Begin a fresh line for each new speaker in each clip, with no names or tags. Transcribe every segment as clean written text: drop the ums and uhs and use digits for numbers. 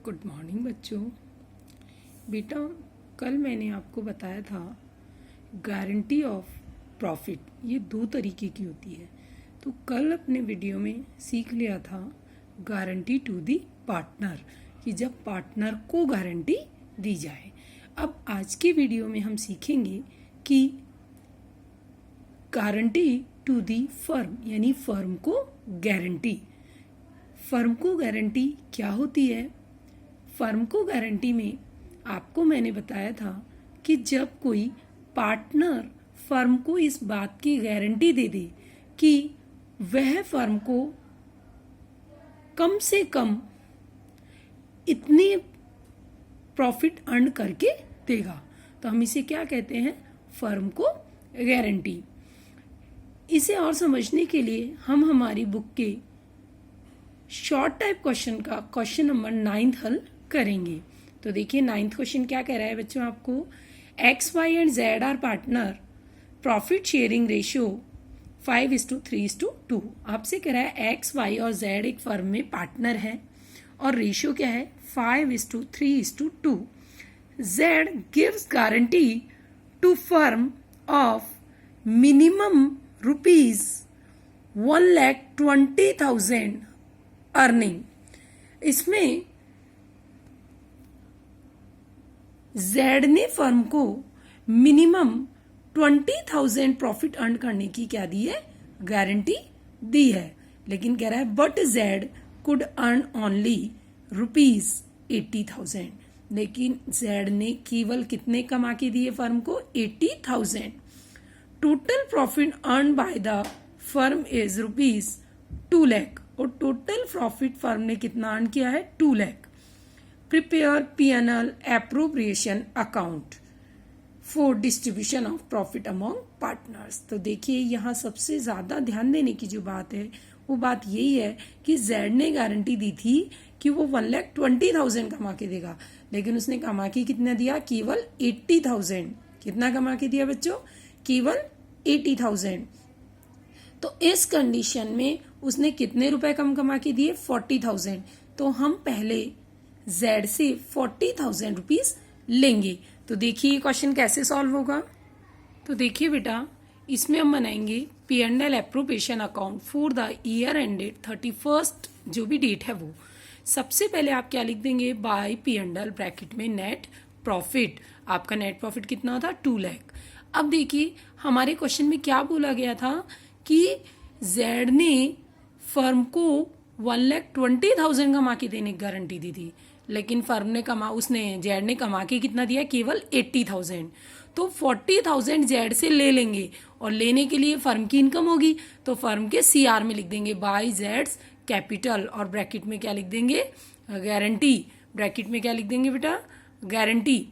Good morning बच्चों। बेटा, कल मैंने आपको बताया था गारंटी ऑफ प्रॉफिट ये दो तरीके की होती है। तो कल अपने वीडियो में सीख लिया था गारंटी टू दी पार्टनर, कि जब पार्टनर को गारंटी दी जाए। अब आज के वीडियो में हम सीखेंगे कि गारंटी टू दी फर्म, यानी फर्म को गारंटी। फर्म को गारंटी क्या होती है? फर्म को गारंटी में आपको मैंने बताया था कि जब कोई पार्टनर फर्म को इस बात की गारंटी दे दे कि वह फर्म को कम से कम इतनी प्रॉफिट अर्न करके देगा, तो हम इसे क्या कहते हैं? फर्म को गारंटी। इसे और समझने के लिए हम हमारी बुक के शॉर्ट टाइप क्वेश्चन का क्वेश्चन नंबर 9 हल करेंगे। तो देखिए 9th क्वेश्चन क्या कह रहा है बच्चों आपको। X Y and Z are partner, profit sharing ratio 5:3:2। आपसे कह रहा है एक्स वाई और जेड एक फर्म में पार्टनर है और रेशियो क्या है? 5:3:2। Z gives guarantee to firm of minimum ₹1,20,000 earning. इसमें जेड ने फर्म को मिनिमम 20,000 प्रॉफिट अर्न करने की क्या दी है? गारंटी दी है। लेकिन कह रहा है but Z could earn only ₹80,000। लेकिन जेड ने केवल कितने कमा के दिए फर्म को? 80,000। Total profit earn by the firm is ₹2 lakh, और टोटल प्रॉफिट फर्म ने कितना अर्न किया है? 2 lakh. Prepare P&L appropriation account for distribution of profit among partners. तो देखिए यहाँ सबसे ज्यादा ध्यान देने की जो बात है वो बात यही है कि जेड ने गारंटी दी थी कि वो 1,20,000 कमा के देगा, लेकिन उसने कमा के कितना दिया? केवल 80,000। कितना कमा के दिया बच्चों? केवल 80,000। तो इस कंडीशन में उसने कितने रुपए कम कमा के दिए? 40,000। तो हम पहले जेड से 40,000 रुपीज लेंगे। तो देखिए ये क्वेश्चन कैसे सॉल्व होगा। तो देखिए बेटा, इसमें हम बनाएंगे P&L appropriation account for the year ended 31st, जो भी डेट है वो। सबसे पहले आप क्या लिख देंगे? बाय P&L ब्रैकेट में नेट प्रॉफिट। आपका नेट प्रॉफिट कितना था? 2 लाख। अब देखिए हमारे क्वेश्चन में क्या बोला गया था कि जेड ने फर्म को 1,20,000 कमा के देने की गारंटी दी थी, लेकिन जेड ने कमा के कितना दिया? केवल 80,000। तो 40,000 जेड से ले लेंगे, और लेने के लिए फर्म की इनकम होगी तो फर्म के CR में लिख देंगे बाय जेड्स कैपिटल, और ब्रैकेट में क्या लिख देंगे? गारंटी। ब्रैकेट में क्या लिख देंगे बेटा? गारंटी।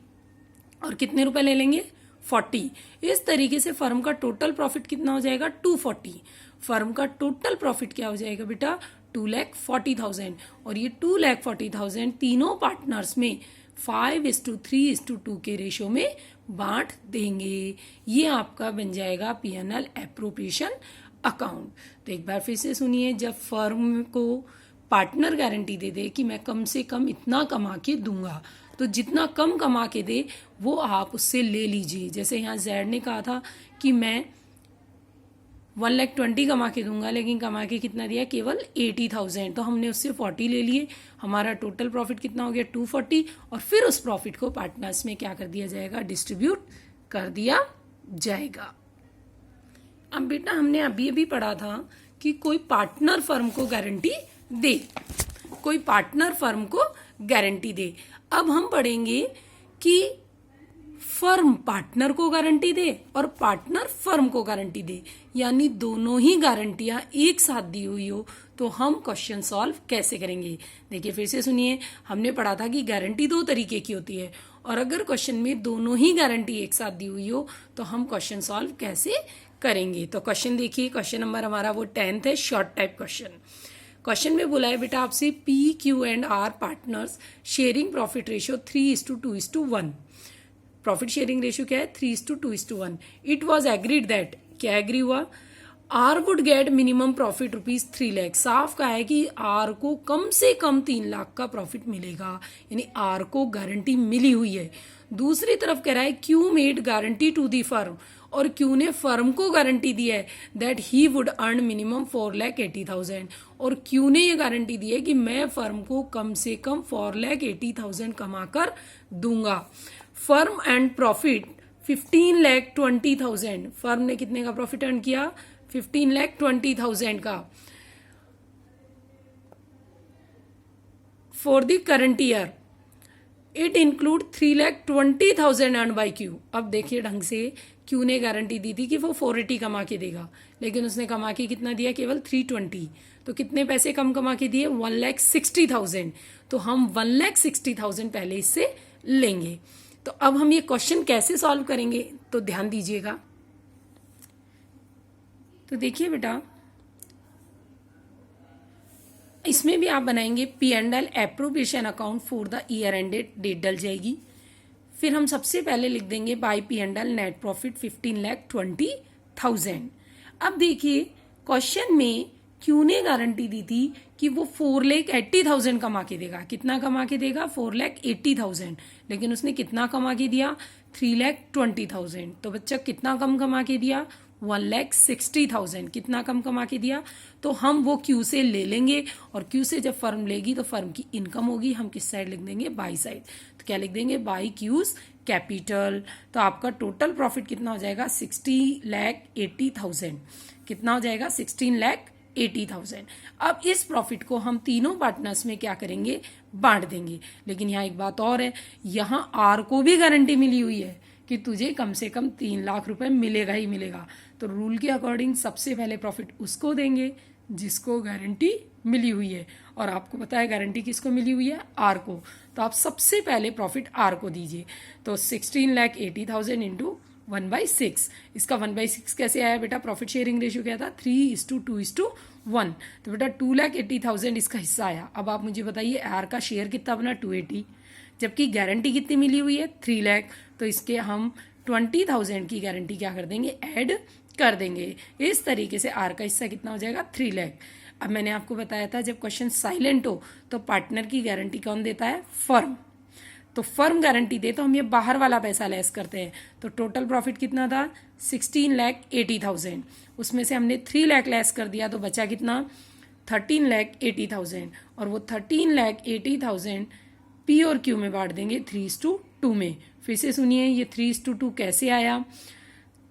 और कितने रुपए ले लेंगे? 40। इस तरीके से फर्म का टोटल प्रॉफिट कितना हो जाएगा? 240। फर्म का टोटल प्रॉफिट क्या हो जाएगा बेटा? 2,40,000। और ये 2,40,000 तीनों पार्टनर्स में 5:3:2 के रेशो में बांट देंगे। ये आपका बन जाएगा P&L एप्रोप्रिएशन अकाउंट। तो एक बार फिर से सुनिए, जब फर्म को पार्टनर गारंटी दे दे कि मैं कम से कम इतना कमा के दूंगा, तो जितना कम कमा के दे वो आप उससे ले लीजिए। जैसे यहाँ जेड ने कहा था कि मैं 1,20,000 कमा के दूंगा, लेकिन कमा के कितना दिया? केवल 80,000। तो हमने उससे 40 ले लिए। हमारा टोटल प्रॉफिट कितना हो गया? 240। और फिर उस प्रॉफिट को पार्टनर्स में क्या कर दिया जाएगा? डिस्ट्रीब्यूट कर दिया जाएगा। अब बेटा हमने अभी अभी पढ़ा था कि कोई पार्टनर फर्म को गारंटी दे, कोई पार्टनर फर्म को गारंटी दे। अब हम पढ़ेंगे कि फर्म पार्टनर को गारंटी दे और पार्टनर फर्म को गारंटी दे, यानी दोनों ही गारंटियां एक साथ दी हुई हो, तो हम क्वेश्चन सॉल्व कैसे करेंगे। देखिए फिर से सुनिए, हमने पढ़ा था कि गारंटी दो तरीके की होती है, और अगर क्वेश्चन में दोनों ही गारंटी एक साथ दी हुई हो तो हम क्वेश्चन सॉल्व कैसे करेंगे। तो क्वेश्चन देखिए, क्वेश्चन नंबर हमारा वो 10th है, शॉर्ट टाइप क्वेश्चन। क्वेश्चन में बोला है बेटा आपसे P/Q&R partners sharing profit ratio 3:2:1। Profit sharing ratio क्या है? 3:2:1। इट वॉज एग्रीड दैट, क्या एग्री हुआ? R would get minimum profit ₹3 lakh. साफ कहा है कि आर को कम से कम 3 लाख का प्रॉफिट मिलेगा, यानी आर को गारंटी मिली हुई है। दूसरी तरफ कह रहा है Q made guarantee to the firm, और क्यू ने फर्म को गारंटी दी है that he would earn minimum 4,80,000, और क्यू ने ये गारंटी दी है कि मैं फर्म को कम से कम 4,80,000 कमा कर दूंगा। Firm and profit 15,20,000। फर्म ने कितने का प्रॉफिट अर्न किया? 15,20,000 का for the current year. It include 3,20,000 earn by Q. अब देखिए ढंग से, क्यू ने गारंटी दी थी कि वो 480 कमा के देगा, लेकिन उसने कमा के कितना दिया? केवल 320। तो कितने पैसे कम कमा के दिए? 1,60,000। तो हम 1,60,000 पहले इससे लेंगे। तो अब हम ये क्वेश्चन कैसे सॉल्व करेंगे, तो ध्यान दीजिएगा। तो देखिए बेटा, इसमें भी आप बनाएंगे P&L appropriation account for the year ended, date डल जाएगी। फिर हम सबसे पहले लिख देंगे बाय P&L नेट प्रॉफिट 15,20,000। अब देखिए क्वेश्चन में क्यू ने गारंटी दी थी कि वो 4,80,000 कमा के देगा। कितना कमा के देगा? 4,80,000। लेकिन उसने कितना कमा के दिया? 3,20,000। तो बच्चा कितना कम कमा के दिया? 1,60,000। कितना कम कमा के दिया? तो हम वो क्यू से ले लेंगे, और क्यू से जब फर्म लेगी तो फर्म की इनकम होगी। हम किस साइड लिख देंगे? By side. तो क्या लिख देंगे? By cues capital. तो आपका टोटल प्रॉफिट कितना हो जाएगा? 16,80,000। कितना हो जाएगा? 16,80,000। अब इस प्रॉफिट को हम तीनों पार्टनर्स में क्या करेंगे? बांट देंगे। लेकिन यहाँ एक बात और है, यहाँ आर को भी गारंटी मिली हुई है कि तुझे कम से कम 3 लाख रुपए मिलेगा ही मिलेगा। तो रूल के अकॉर्डिंग सबसे पहले प्रॉफिट उसको देंगे जिसको गारंटी मिली हुई है, और आपको पता है गारंटी किसको मिली हुई है? आर को। तो आप सबसे पहले प्रॉफिट आर को दीजिए। तो 16,80,000 इंटू 1/6। इसका 1/6 कैसे आया बेटा? प्रॉफिट शेयरिंग रेशियो क्या था? 3:2:1। तो बेटा 2,80,000 इसका हिस्सा आया। अब आप मुझे बताइए आर का शेयर कितना बना? 280, जबकि गारंटी कितनी मिली हुई है? 3 लाख। तो इसके हम 20,000 की गारंटी क्या कर देंगे? ऐड कर देंगे। इस तरीके से आर का हिस्सा कितना हो जाएगा? 3 लाख। अब मैंने आपको बताया था जब क्वेश्चन साइलेंट हो तो पार्टनर की गारंटी कौन देता है? फर्म। तो फर्म गारंटी दे तो हम ये बाहर वाला पैसा लेस करते हैं। तो टोटल प्रॉफिट कितना था? 16,80,000। उसमें से हमने 3 लाख लेस कर दिया, तो बचा कितना? 13,80,000। और वो 13,80,000 पी और क्यू में बांट देंगे 3:2 में। फिर से सुनिए, ये 3:2 कैसे आया?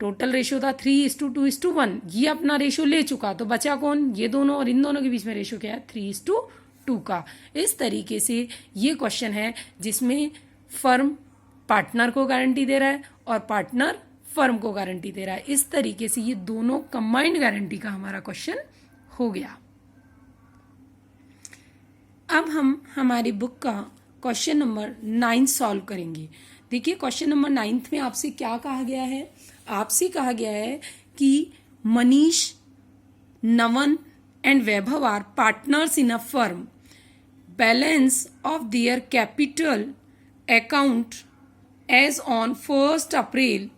टोटल रेशियो था 3:2:1। ये अपना रेशियो ले चुका, तो बचा कौन? ये दोनों, और इन दोनों के बीच में रेशियो क्या है? 3:2 का। इस तरीके से ये क्वेश्चन है जिसमें फर्म पार्टनर को गारंटी दे रहा है और पार्टनर फर्म को गारंटी दे रहा है। इस तरीके से ये दोनों कंबाइंड गारंटी का हमारा क्वेश्चन हो गया। अब हम हमारी बुक का क्वेश्चन नंबर 9 सॉल्व करेंगे। देखिए क्वेश्चन नंबर 9 में आपसे क्या कहा गया है? आपसे कहा गया है कि Manish, Navan and Vaibhav are partners in a firm. Balance of their capital account as on 1 April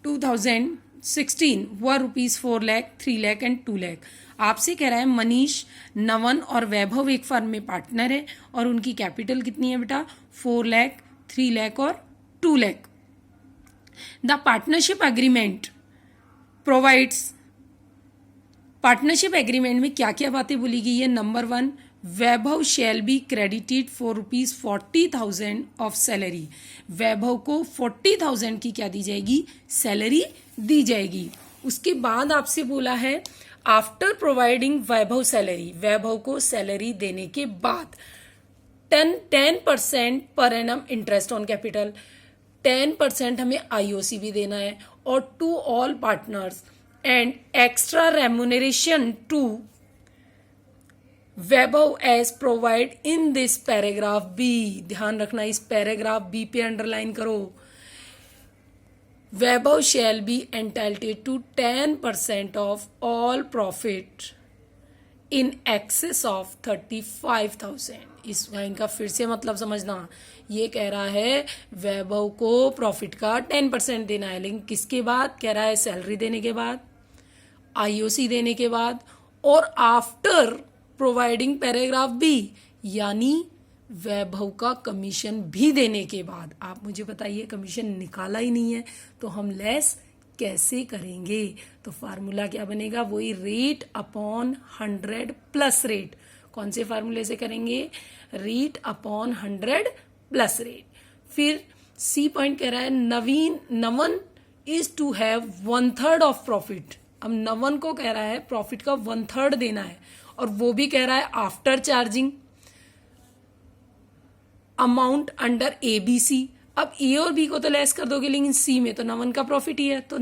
2016 were ₹4 lakh, 3 lakh and 2 lakh. आपसे कह रहा है मनीष, नवन और वैभव एक फर्म में पार्टनर है और उनकी कैपिटल कितनी है बेटा? 4 लाख, 3 लाख और 2 lakh. The partnership agreement provides. Partnership agreement में क्या क्या बातें बोली गई है? Number 1, Vaibhav shall be credited for ₹40,000 of salary. Vaibhav को 40,000 की क्या दी जाएगी? सैलरी दी जाएगी। उसके बाद आपसे बोला है आफ्टर प्रोवाइडिंग वैभव सैलरी, वैभव को सैलरी देने के बाद 10% per annum interest on capital, 10% हमें आईओसी भी देना है, और to all partners and extra remuneration to Vaibhav as provide in this paragraph B. ध्यान रखना, इस पैराग्राफ बी पे अंडरलाइन करो। Vaibhav shall be entitled to 10% of all profit in excess of 35,000। इस लाइन का फिर से मतलब समझना, ये कह रहा है वैभव को प्रॉफिट का 10% देना है, लेकिन किसके बाद? कह रहा है सैलरी देने के बाद। आईओसी देने के बाद और आफ्टर प्रोवाइडिंग पैराग्राफ बी, यानी वैभव का कमीशन भी देने के बाद। आप मुझे बताइए, कमीशन निकाला ही नहीं है तो हम लेस कैसे करेंगे? तो फार्मूला क्या बनेगा? वही रेट अपॉन 100 प्लस रेट। कौन से फार्मूले से करेंगे? Rate upon 100 plus rate. फिर सी पॉइंट कह रहा है Navan is to have 1/3 of profit. अब नवन को कह रहा है प्रॉफिट का 1/3 देना है, और वो भी कह रहा है after charging amount under ABC। अब ए और बी को तो लेस कर दोगे, लेकिन सी में तो नवन का प्रॉफिट ही है, तो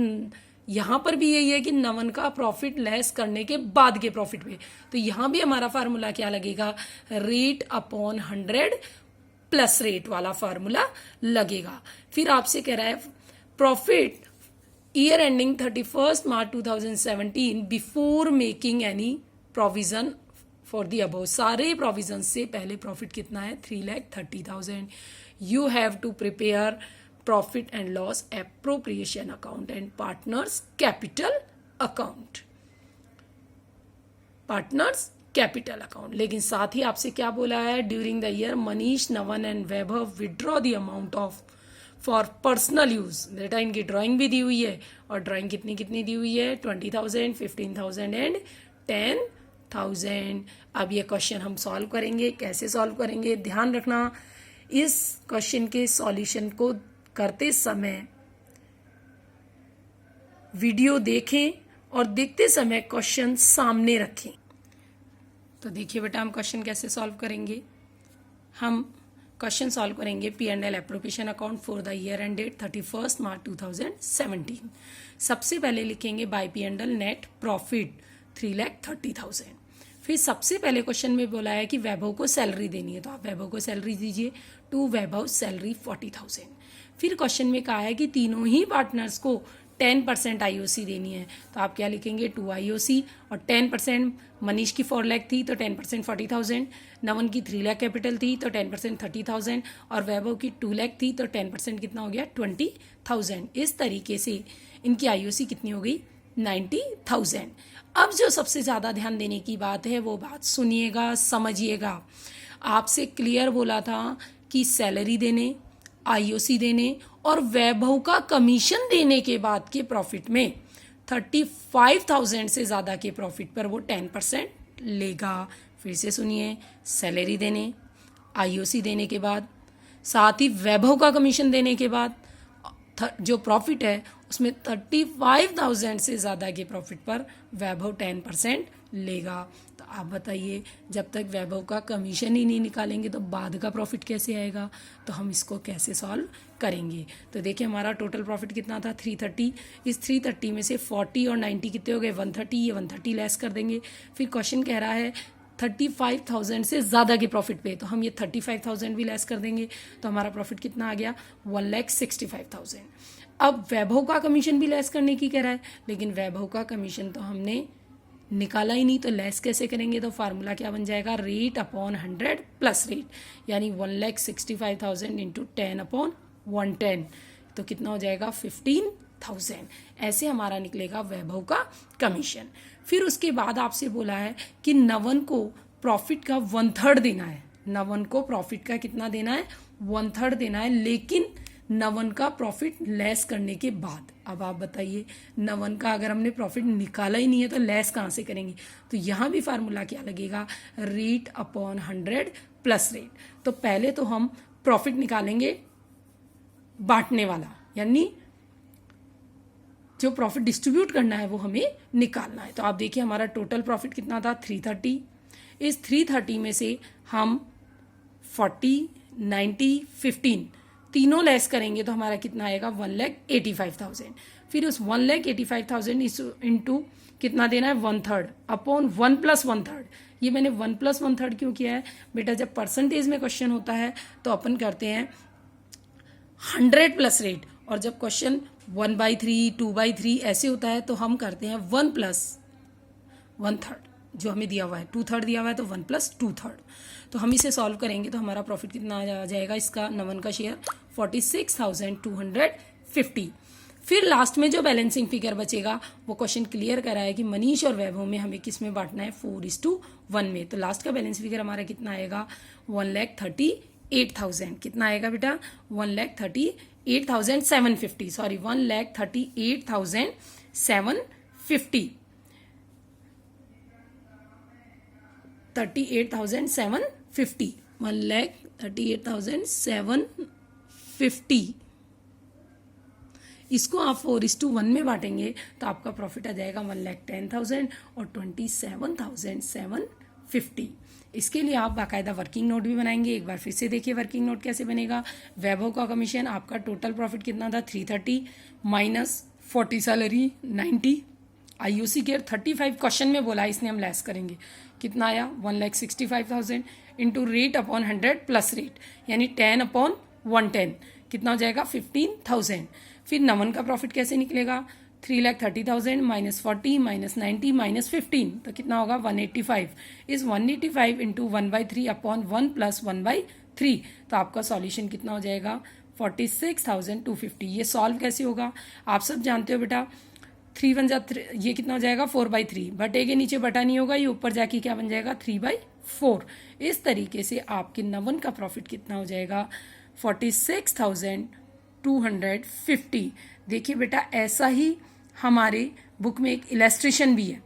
यहां पर भी यही है कि नवन का प्रॉफिट लेस करने के बाद के प्रॉफिट पे। तो यहां भी हमारा फार्मूला क्या लगेगा? रेट अपॉन 100 प्लस रेट वाला फार्मूला लगेगा। फिर आपसे कह रहा है profit year ending 31 March 2017 before making any provision for the above. सारे प्रोविजन से पहले प्रॉफिट कितना है? 3,30,000। You have to prepare profit and loss appropriation account and partners capital account. Partners capital account. लेकिन साथ ही आपसे क्या बोला है? During the year Manish, Navan and Vaibhav withdraw the amount of for personal use. बेटा इनकी ड्राइंग भी दी हुई है, और ड्राइंग कितनी कितनी दी हुई है? 20,000, 15,000 एंड 10,000। अब ये क्वेश्चन हम सॉल्व करेंगे। कैसे सॉल्व करेंगे? ध्यान रखना, इस क्वेश्चन के सॉल्यूशन को करते समय वीडियो देखें और देखते समय क्वेश्चन सामने रखें। तो देखिए बेटा, हम क्वेश्चन कैसे सॉल्व करेंगे। हम क्वेश्चन सॉल्व करेंगे P&L appropriation account for the year end date 31 March 2017। सबसे पहले लिखेंगे बाय P&L नेट प्रॉफिट 3,30,000। फिर सबसे पहले क्वेश्चन में बोला है कि वैभव को सैलरी देनी है, तो आप वैभव को सैलरी दीजिए। To Vaibhav salary 40,000। फिर क्वेश्चन में कहा है कि तीनों ही पार्टनर्स को 10% आईओसी देनी है, तो आप क्या लिखेंगे? 2 आईओसी, और 10% मनीष की 4 लाख थी तो 10% 40,000, नवन की 3 लाख कैपिटल थी तो 10% 30,000, और वैभव की 2 लाख थी तो 10% कितना हो गया? 20,000। इस तरीके से इनकी आईओसी कितनी हो गई? 90,000। अब जो सबसे ज़्यादा ध्यान देने की बात है वो बात सुनिएगा, समझिएगा। आपसे क्लियर बोला था कि सैलरी देने, आईओसी देने और वैभव का कमीशन देने के बाद के प्रॉफिट में 35,000 से ज़्यादा के प्रॉफिट पर वो 10% लेगा। फिर से सुनिए, सैलरी देने, आईओसी देने के बाद, साथ ही वैभव का कमीशन देने के बाद जो प्रॉफिट है उसमें 35,000 से ज़्यादा के प्रॉफिट पर वैभव 10% लेगा। तो आप बताइए, जब तक वैभव का कमीशन ही नहीं निकालेंगे तो बाद का प्रॉफिट कैसे आएगा? तो हम इसको कैसे सॉल्व करेंगे? तो देखिए, हमारा टोटल प्रॉफिट कितना था? 330। इस 330 में से 40 और 90 कितने हो गए? 130। ये 130 लेस कर देंगे। फिर क्वेश्चन कह रहा है 35,000 से ज़्यादा के प्रॉफिट पे, तो हम ये 35,000 भी लेस कर देंगे, तो हमारा प्रॉफिट कितना आ गया? 1,65,000। अब वैभव का कमीशन भी लेस करने की कह रहा है, लेकिन वैभव का कमीशन तो हमने निकाला ही नहीं, तो लेस कैसे करेंगे? तो फार्मूला क्या बन जाएगा? रेट अपॉन 100 प्लस रेट, यानी 1,65,000 इंटू 10 अपॉन 110, तो कितना हो जाएगा? 15,000। ऐसे हमारा निकलेगा वैभव का कमीशन। फिर उसके बाद आपसे बोला है कि नवन को प्रॉफिट का 1/3 देना है। नवन को प्रॉफिट का कितना देना है? 1/3 देना है, लेकिन नवन का प्रॉफिट लेस करने के बाद। अब आप बताइए, नवन का अगर हमने प्रॉफिट निकाला ही नहीं है तो लेस कहाँ से करेंगे? तो यहाँ भी फार्मूला क्या लगेगा? Rate upon 100 plus rate. तो पहले तो हम प्रॉफिट निकालेंगे बांटने वाला, यानी जो प्रॉफिट डिस्ट्रीब्यूट करना है वो हमें निकालना है। तो आप देखिए, हमारा टोटल प्रॉफिट कितना था? 330। इस 330 में से हम 40, 90, 15 तीनों लेस करेंगे तो हमारा कितना आएगा? 1,85,000। फिर उस 1,85,000 इंटू कितना देना है? 1/3 अपॉन 1 + 1/3। ये मैंने 1 + 1/3 क्यों किया है बेटा? जब परसेंटेज में क्वेश्चन होता है तो अपन करते हैं 100 प्लस रेट, और जब क्वेश्चन 1/3, 2/3 ऐसे होता है तो हम करते हैं 1 + 1/3। जो हमें दिया हुआ है 2/3 दिया हुआ है तो 1 + 2/3। तो हम इसे सॉल्व करेंगे तो हमारा प्रॉफिट कितना आ जाएगा? इसका नवन का शेयर 46,250। फिर लास्ट में जो बैलेंसिंग फिगर बचेगा वो क्वेश्चन क्लियर करा है कि मनीष और वैभव में हमें किस में बांटना है, 4:1 में। तो लास्ट का बैलेंस फिगर हमारा कितना आएगा, 1,38,000। कितना आएगा बेटा, 1,38,750, सॉरी 1,38,750, 38,750, 1,38,750। इसको आप 4:1 में बांटेंगे तो आपका प्रॉफिट आ जाएगा 1,10,000 और 27,750। इसके लिए आप बाकायदा वर्किंग नोट भी बनाएंगे। एक बार फिर से देखिए वर्किंग नोट कैसे बनेगा। वैभव का कमीशन, आपका टोटल प्रॉफिट कितना था, 330 minus 40 salary 90, IOC care 35 question में बोला, इसने हम लेस करेंगे, कितना आया 1,65,000 into rate upon 100 plus rate, यानी 10/110, कितना हो जाएगा 15,000। फिर नमन का प्रॉफिट कैसे निकलेगा, 3,30,000 माइनस 40 माइनस 90 माइनस 15, तो कितना होगा 185। इस 185 इंटू 1/3 अपॉन 1 प्लस 1/3, तो आपका सॉल्यूशन कितना हो जाएगा 46,250। ये सॉल्व कैसे होगा, आप सब जानते हो बेटा, 3 1 जा 3, ये कितना हो जाएगा 4/3, बटे के नीचे बटा नहीं होगा, ये ऊपर जाके क्या बन जाएगा 3/4। इस तरीके से आपके नमन का प्रॉफिट कितना हो जाएगा 46,250। देखिए बेटा, ऐसा ही हमारे बुक में एक इलस्ट्रेशन भी है,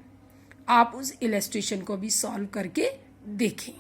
आप उस इलस्ट्रेशन को भी सॉल्व करके देखें।